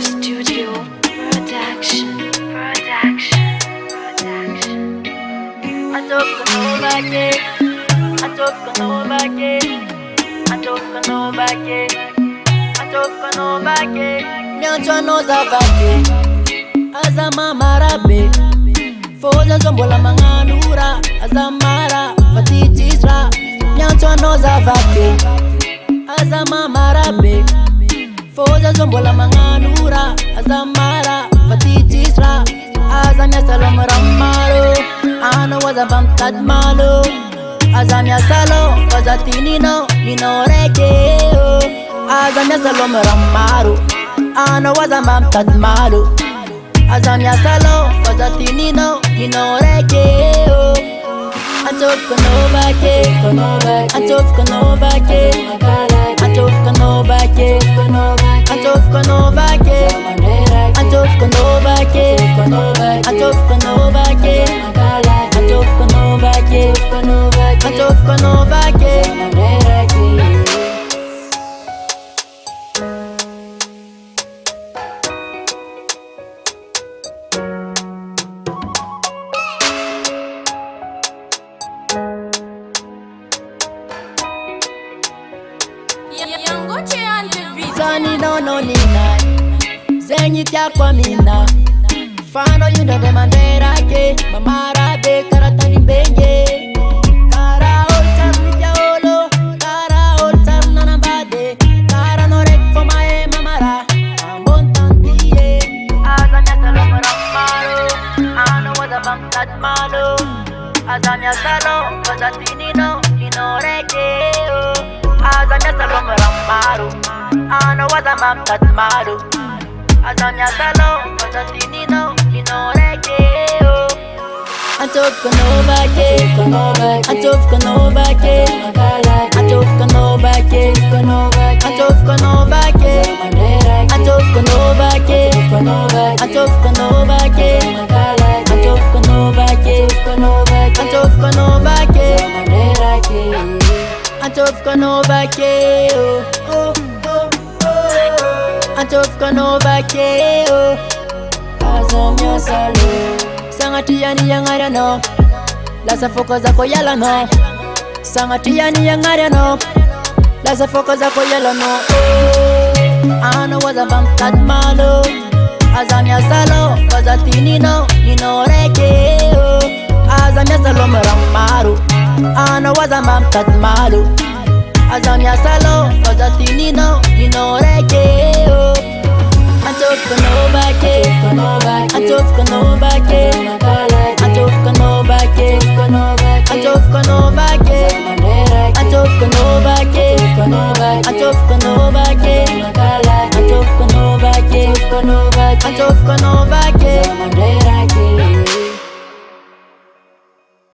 Studio Production. I took no back it. I took no back it. I took no back it. I took no back it. Nyanchwa no zavake. Azama marabe. Foza zombola manganura. Azamara fatitisra. Nyanchwa no zavake. Azama marabe. Foza zombola manganura. Azamara fatitisra. Azamya salam ramaro. Ano wazabam tadmalo. Azamya salo wazatinino ninoreke. Azamya salam ramaro. Ano wazabam tadmalo. Azamya salo wazatinino ninoreke. Antof kanobake, Antof kanobake, Antof kanobake, Antof kanobake, Antof kanobake, Antof kanobake, Antof kanobake, Antof kanobake. Tani no nina Zenyi tia kwa mina Fano yunda de mandera ke Mamara be karatani benye Kara ol tam mitya olo Kara ol tam nanambade Kara no rek for my mamara Ambon tantiye Azamya salom ramaro Ano wazabam tadmalo Azamya salom wazatinino Ninoreke Azamya salom ramaro Ano wazamam tadmalo Azamya salom wazatinino ninoreke. Antof kanobake, Antof kanobake, Antof kanobake, Antof kanobake, Antof kanobake, Antof kanobake, Antof kanobake, Antof kanobake, Antof kanobake, Antof kanobake, Azamya salo Sangati yani yangara no Lasa foko zako yala no Sangati yani yangara no Lasa foko zako yala no. Ano wazabam tadmalo Azamya salo wazatinino ninoreke. Azamya salo maramaro Ano wazabam tadmalo Azamya salo wazatinino ninoreke. Antof kanobake, Antof kanobake, Antof kanobake, Antof kanobake, Antof kanobake, Antof kanobake, Antof kanobake, Antof kanobake.